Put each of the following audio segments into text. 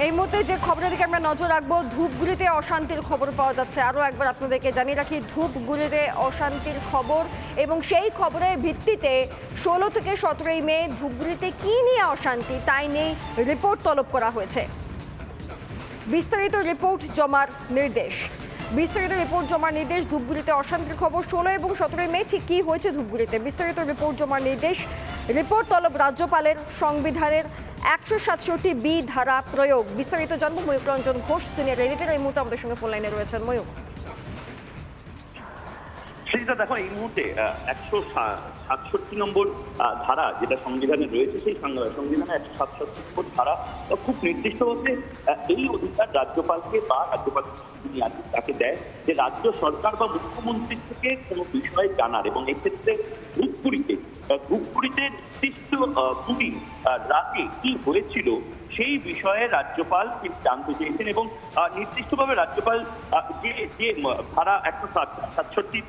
এই মুহূর্তে যে খবরের দিকে আমরা নজর রাখবো, ধূপগুড়িতে অশান্তির খবর পাওয়া যাচ্ছে। আরও একবার আপনাদেরকে জানিয়ে রাখি, ধূপগুড়িতে অশান্তির খবর এবং সেই খবরের ভিত্তিতে 16 থেকে 17 মে ধূপগুড়িতে কি নিয়ে অশান্তি তাই নিয়ে রিপোর্ট তলব করা হয়েছে। বিস্তারিত রিপোর্ট জমার নির্দেশ। ধূপগুড়িতে অশান্তির খবর 16 এবং 17 মে ঠিক কি হয়েছে ধূপগুড়িতে, বিস্তারিত রিপোর্ট জমার নির্দেশ। রিপোর্ট তলব রাজ্যপালের, সংবিধানের 167B ধারা প্রয়োগ। বিস্তারিত জানবো ময়ূক রঞ্জন ঘোষ, সিনিয়র এডিটর এই মুহূর্তে আমাদের সঙ্গে ফোন লাইনে রয়েছেন। ময়ূক, সেটা দেখো, এই মুহূর্তে 167 নম্বর ধারা যেটা সংবিধানে রয়েছে, সেই সংবিধানে 167 নম্বর ধারা খুব নির্দিষ্টভাবে এই অধিকার রাজ্যপালকে বা রাজ্যপাল যিনি আছেন তাকে দেয় যে রাজ্য সরকার বা মুখ্যমন্ত্রী থেকে কোনো বিষয় জানার, এবং এক্ষেত্রে ধূপগুড়িতে নির্দিষ্ট দুদিন রাতে কি হয়েছিল সেই বিষয়ে রাজ্যপাল জানতে চেয়েছেন, এবং নির্দিষ্টভাবে রাজ্যপাল যে ধারা 167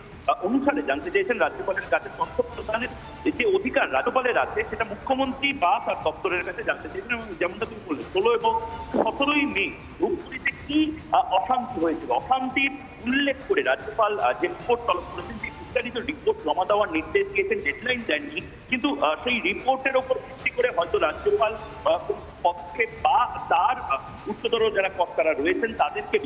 অনুসারে জানতে চেয়েছেন, রাজ্যপালের কাছে তথ্য প্রদানের যে অধিকার রাজ্যপালের আছে সেটা মুখ্যমন্ত্রী বা তার দপ্তরের কাছে জানতে চেয়েছেন। এবং যেমনটা তুমি বললে, 16 এবং 17 মে ধূপগুড়িতে কি অশান্তি হয়েছিল, অশান্তির উল্লেখ করে রাজ্যপাল যে রিপোর্ট তলব করেছেন, সেই বিস্তারিত রিপোর্ট জমা দেওয়ার নির্দেশ দিয়েছেন, ডেডলাইন দেননি, কিন্তু সেই রিপোর্টের ওপর ভিত্তি করে হয়তো রাজ্যপাল পক্ষে বা তার উচ্চতর যারা কর্তারা রয়েছেন তাদেরকে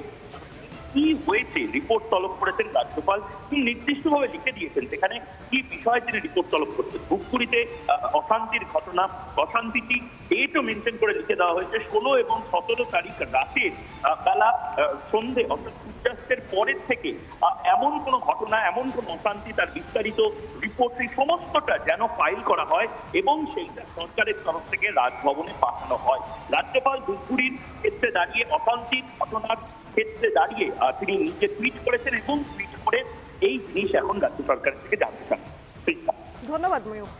কি হয়েছে রিপোর্ট তলব করেছেন রাজ্যপাল, তিনি নির্দিষ্টভাবে লিখে দিয়েছেন সেখানে কি বিষয়ে তিনি রিপোর্ট তলব করেছেন। ধূপগুড়িতে অশান্তির ঘটনা, অশান্তিটি ডেটও মেনশন করে লিখে দেওয়া হয়েছে 16 এবং 17 তারিখ রাতে বেলা সন্ধে অর্থাৎ সূর্যাস্তের পরের থেকে এমন কোনো ঘটনা, এমন কোনো অশান্তি, তার বিস্তারিত রিপোর্ট সেই সমস্তটা যেন ফাইল করা হয় এবং সেইটা সরকারের তরফ থেকে রাজভবনে পাঠানো হয়। রাজ্যপাল ধূপগুড়ির ক্ষেত্রে দাঁড়িয়ে, অশান্তির ঘটনার ক্ষেত্রে দাঁড়িয়ে তিনি নিজে টুইট করেছেন এবং টুইট করে এই জিনিস এখন রাজ্য সরকারের থেকে জানতে চান। ধন্যবাদ ময়ূক।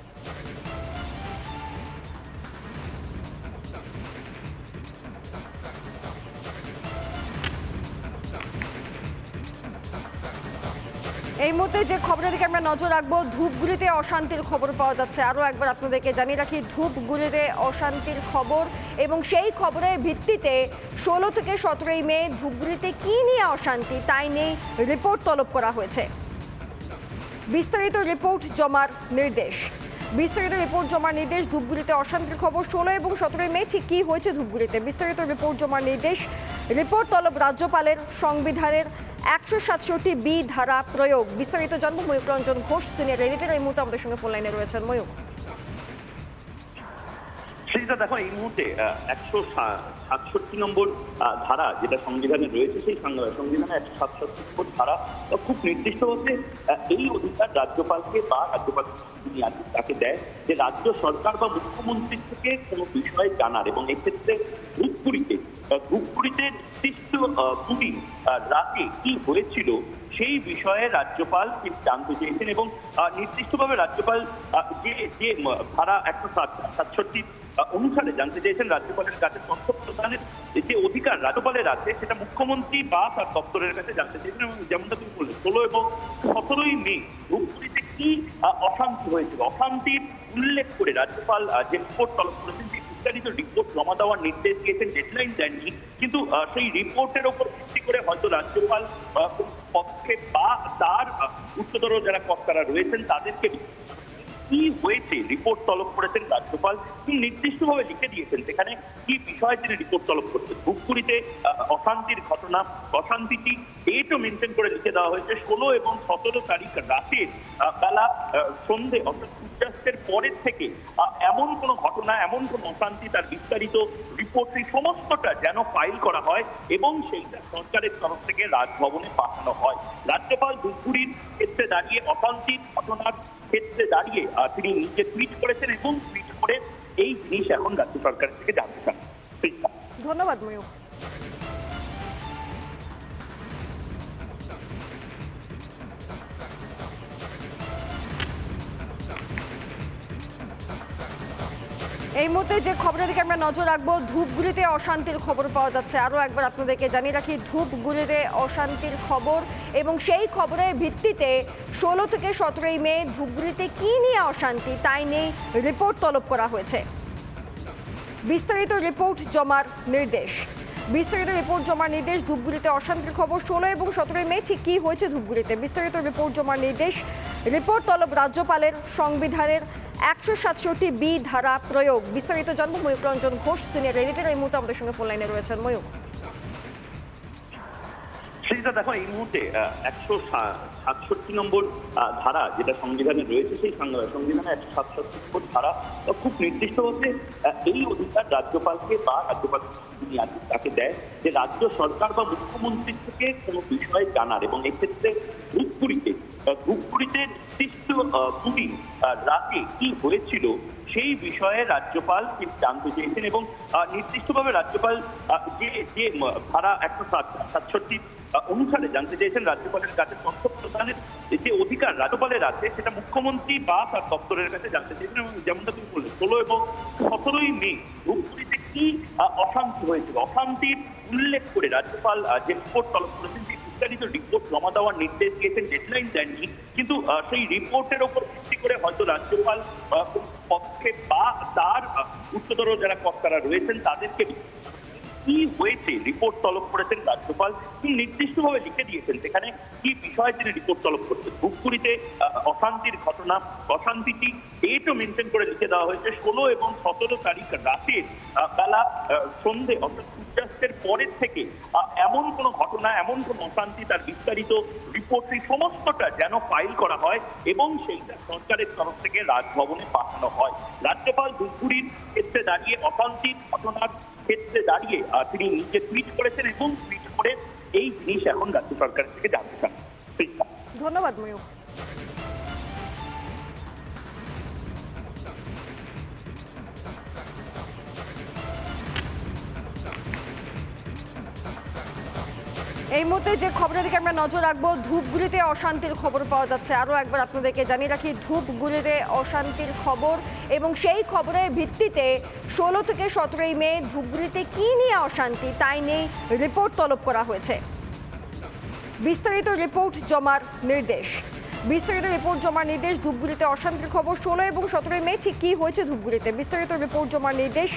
এই মুহূর্তে যে খবরের দিকে আমরা নজর রাখবো, ধূপগুড়িতে অশান্তির খবর পাওয়া যাচ্ছে। আরও একবার আপনাদেরকে জানিয়ে রাখি, ধূপগুড়িতে অশান্তির খবর এবং সেই খবরের ভিত্তিতে 16 থেকে 17 মে ধূপগুড়িতে কি নিয়ে অশান্তি তাই নিয়ে রিপোর্ট তলব করা হয়েছে। বিস্তারিত রিপোর্ট জমার নির্দেশ। ধূপগুড়িতে অশান্তির খবর 16 এবং 17 মে ঠিক কি হয়েছে ধূপগুড়িতে, বিস্তারিত রিপোর্ট জমার নির্দেশ। রিপোর্ট তলব রাজ্যপালের, সংবিধানের 167B ধারা প্রয়োগ। বিস্তারিত জানবো ময়ূক রঞ্জন ঘোষ, সিনিয়র এডিটর এই মুহূর্তে আমাদের সঙ্গে ফোন লাইনে রয়েছেন। ময়ূক, সেটা দেখো, এই মুহূর্তে 167 নম্বর ধারা যেটা সংবিধানে রয়েছে, সেই সংবিধানে 167 নম্বর ধারা খুব নির্দিষ্টভাবে এই অধিকার রাজ্যপালকে বা রাজ্যপাল যিনি আছেন তাকে দেয় যে রাজ্য সরকার বা মুখ্যমন্ত্রী থেকে কোনো বিষয় জানার, এবং এক্ষেত্রে ধূপগুড়িতে নির্দিষ্ট দুদিন রাতে কি হয়েছিল সেই বিষয়ে রাজ্যপাল জানতে চেয়েছেন, এবং নির্দিষ্টভাবে রাজ্যপাল যে ধারা 167 অনুসারে জানতে চেয়েছেন, রাজ্যপালের কাছে তথ্য প্রদানের যে অধিকার রাজ্যপালের আছে সেটা মুখ্যমন্ত্রী বা তার দপ্তরের কাছে জানতে চেয়েছেন। এবং যেমনটা তুমি বললে, 16 এবং 17 মে ধূপগুড়িতে কি অশান্তি হয়েছিল, অশান্তির উল্লেখ করে রাজ্যপাল যে রিপোর্ট তলব করেছেন, সেই বিস্তারিত রিপোর্ট জমা দেওয়ার নির্দেশ দিয়েছেন, ডেডলাইন দেননি, কিন্তু সেই রিপোর্টের ওপর ভিত্তি করে হয়তো রাজ্যপাল পক্ষে বা তার উচ্চতর যারা কর্তারা রয়েছেন তাদেরকে কি হয়েছে রিপোর্ট তলব করেছেন রাজ্যপাল, তিনি নির্দিষ্টভাবে লিখে দিয়েছেন সেখানে কি বিষয়ে তিনি রিপোর্ট তলব করেছেন। ধূপগুড়িতে অশান্তির ঘটনা, অশান্তিটি ডেটও মেনশন করে লিখে দেওয়া হয়েছে 16 এবং 17 তারিখ রাতে বেলা সন্ধে অর্থাৎ সূর্যাস্তের পরের থেকে এমন কোনো ঘটনা, এমন কোনো অশান্তি, তার বিস্তারিত রিপোর্ট সেই সমস্তটা যেন ফাইল করা হয় এবং সেইটা সরকারের তরফ থেকে রাজভবনে পাঠানো হয়। রাজ্যপাল ধূপগুড়ির ক্ষেত্রে দাঁড়িয়ে, অশান্তির ঘটনার ক্ষেত্রে দাঁড়িয়ে তিনি নিজে টুইট করেছেন এবং টুইট করে এই জিনিস এখন রাজ্য সরকারের থেকে জানতে চান। ধন্যবাদ ময়ূক। এই মুহূর্তে যে খবরের দিকে আমরা নজর রাখবো, ধূপগুড়িতে অশান্তির খবর পাওয়া যাচ্ছে। আরও একবার আপনাদেরকে জানিয়ে রাখি, ধূপগুড়িতে অশান্তির খবর এবং সেই খবরের ভিত্তিতে 16 থেকে 17 মে ধূপগুড়িতে কি নিয়ে অশান্তি তাই নিয়ে রিপোর্ট তলব করা হয়েছে। বিস্তারিত রিপোর্ট জমার নির্দেশ। ধূপগুড়িতে অশান্তির খবর। 16 এবং 17 মে ঠিক কি হয়েছে ধূপগুড়িতে, বিস্তারিত রিপোর্ট জমার নির্দেশ। রিপোর্ট তলব রাজ্যপালের, সংবিধানের 167B ধারা প্রয়োগ। বিস্তারিত জানবো ময়ূক রঞ্জন ঘোষ, সিনিয়র এডিটর, এই মুহূর্তে আমাদের সঙ্গে ফোন লাইনে রয়েছেন। ময়ূক, সেটা দেখো, এই মুহূর্তে 167 নম্বর ধারা যেটা সংবিধানে রয়েছে, সেই সংবিধানে 167 নম্বর ধারা খুব নির্দিষ্টভাবে এই অধিকার রাজ্যপালকে বা রাজ্যপাল যিনি আছেন তাকে দেয় যে রাজ্য সরকার বা মুখ্যমন্ত্রীর থেকে কোনো বিষয় জানার, এবং এক্ষেত্রে ধূপগুড়িতে নির্দিষ্ট দুদিন রাতে কি হয়েছিল সেই বিষয়ে রাজ্যপাল জানতে চেয়েছেন, এবং নির্দিষ্টভাবে রাজ্যপাল যে ধারা 167 অনুসারে জানতে চেয়েছেন, রাজ্যপালের কাছে তথ্য প্রদানের যে অধিকার রাজ্যপালের আছে সেটা মুখ্যমন্ত্রী বা তার দপ্তরের কাছে জানতে চেয়েছেন। এবং যেমনটা তুমি বললে, 16 এবং 17 মে ধূপগুড়িতে কি অশান্তি হয়েছিল, অশান্তির উল্লেখ করে রাজ্যপাল যে রিপোর্ট তলব করেছেন, সেই বিস্তারিত রিপোর্ট জমা দেওয়ার নির্দেশ দিয়েছেন, ডেডলাইন দেননি, কিন্তু সেই রিপোর্টের ওপর ভিত্তি করে হয়তো রাজ্যপাল পক্ষে বা তার উচ্চতর যারা কর্তারা রয়েছেন তাদেরকে কি হয়েছে রিপোর্ট তলব করেছেন রাজ্যপাল, তিনি নির্দিষ্টভাবে লিখে দিয়েছেন সেখানে কি বিষয়ে তিনি রিপোর্ট তলব করছেন। ধূপগুড়িতে অশান্তির ঘটনা, অশান্তিটি ডেটও মেনশন করে লিখে দেওয়া হয়েছে 16 এবং 17 তারিখ রাতের বেলা সন্ধে অর্থাৎ সূর্যাস্তের পরের থেকে এমন কোনো ঘটনা, এমন কোনো অশান্তি, তার বিস্তারিত রিপোর্ট এই সমস্তটা যেন ফাইল করা হয় এবং সেইটা সরকারের তরফ থেকে রাজভবনে পাঠানো হয়। রাজ্যপাল ধূপগুড়ির ক্ষেত্রে দাঁড়িয়ে অশান্তির ঘটনার ক্ষেত্রে দাঁড়িয়ে তিনি নিজে টুইট করেছেন এবং টুইট করে এই জিনিস এখন রাজ্য সরকারের থেকে জানতে চান। ধন্যবাদ ময়ূক। এই মুহূর্তে যে খবরের দিকে আমরা নজর রাখবো, ধূপগুড়িতে অশান্তির খবর পাওয়া যাচ্ছে। আরও একবার আপনাদেরকে জানিয়ে রাখি, ধূপগুড়িতে অশান্তির খবর, এবং সেই খবরের ভিত্তিতে 16 থেকে 17 মে ধূপগুড়িতে কি নিয়ে অশান্তি তাই নিয়ে রিপোর্ট তলব করা হয়েছে। বিস্তারিত রিপোর্ট জমার নির্দেশ। ধূপগুড়িতে অশান্তির খবর। 16 এবং 17 মে ঠিক কি হয়েছে ধূপগুড়িতে, বিস্তারিত রিপোর্ট জমার নির্দেশ।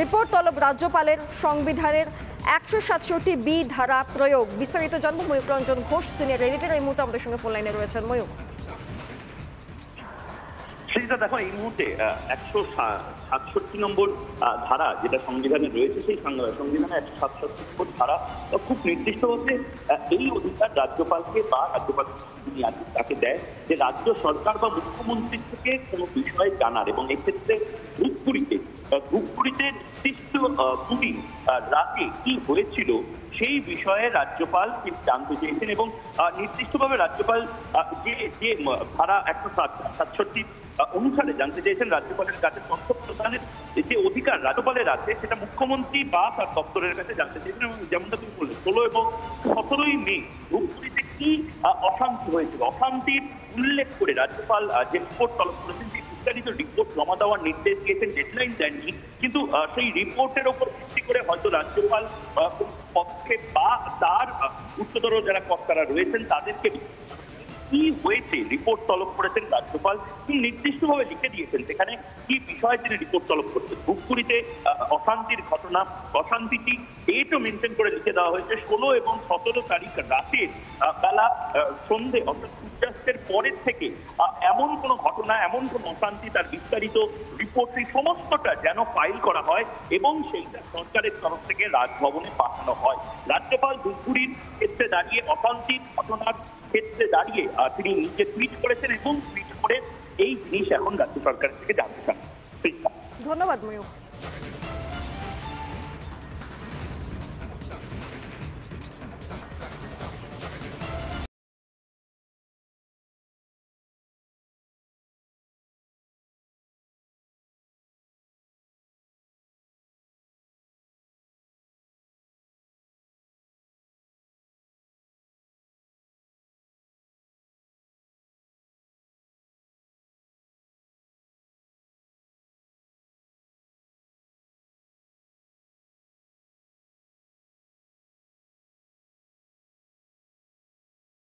রিপোর্ট তলব রাজ্যপালের, সংবিধানের 167B ধারা প্রয়োগ। বিস্তারিত জানবো ময়ূক রঞ্জন ঘোষ, সিনিয়র এডিটর, এই মুহূর্তে আমাদের সঙ্গে ফোন লাইনে রয়েছেন। ময়ূক, সেটা দেখো, এই মুহূর্তে 167 নম্বর ধারা যেটা সংবিধানে রয়েছে, সেই সংবিধানে 167 নম্বর ধারা খুব নির্দিষ্টভাবে এই অধিকার রাজ্যপালকে বা রাজ্যপাল যিনি আছেন তাকে দেয় যে রাজ্য সরকার বা মুখ্যমন্ত্রীর থেকে কোনো বিষয় জানার, এবং এক্ষেত্রে ধূপগুড়িতে নির্দিষ্ট দুদিন রাতে কি হয়েছিল সেই বিষয়ে রাজ্যপাল জানতে চেয়েছেন, এবং নির্দিষ্টভাবে রাজ্যপাল যে ধারা 167 অনুসারে জানতে চেয়েছেন, রাজ্যপালের কাছে তথ্য প্রদানের যে অধিকার রাজ্যপালের আছে সেটা মুখ্যমন্ত্রী বা তার দপ্তরের কাছে জানতে চেয়েছেন। এবং যেমনটা তুমি বললে, 16 এবং 17 মে ধূপগুড়িতে কি অশান্তি হয়েছিল, অশান্তির উল্লেখ করে রাজ্যপাল যে রিপোর্ট তলব করেছেন, সেই বিস্তারিত রিপোর্ট জমা দেওয়ার নির্দেশ দিয়েছেন, ডেডলাইন দেননি, কিন্তু সেই রিপোর্টের ওপর ভিত্তি করে হয়তো রাজ্যপাল পক্ষে বা তার উচ্চতর যারা কর্তারা রয়েছেন তাদেরকে কি হয়েছে রিপোর্ট তলব করেছেন রাজ্যপাল, তিনি নির্দিষ্টভাবে লিখে দিয়েছেন সেখানে কি বিষয়ে তিনি রিপোর্ট তলব করছেন। ধূপগুড়িতে অশান্তির ঘটনা, অশান্তিটি ডেটও মেনশন করে লিখে দেওয়া হয়েছে 16 এবং 17 তারিখ রাতের বেলা সন্ধে অর্থাৎ সূর্যাস্তের পরের থেকে এমন কোনো ঘটনা, এমন কোনো অশান্তি, তার বিস্তারিত রিপোর্ট এই সমস্তটা যেন ফাইল করা হয় এবং সেইটা সরকারের তরফ থেকে রাজভবনে পাঠানো হয়। রাজ্যপাল ধূপগুড়ির ক্ষেত্রে দাঁড়িয়ে অশান্তির ঘটনার ক্ষেত্রে দাঁড়িয়ে তিনি নিজে টুইট করেছেন এবং টুইট করে এই জিনিস এখন রাজ্য সরকারের থেকে জানতে চান। ধন্যবাদ ময়ূক।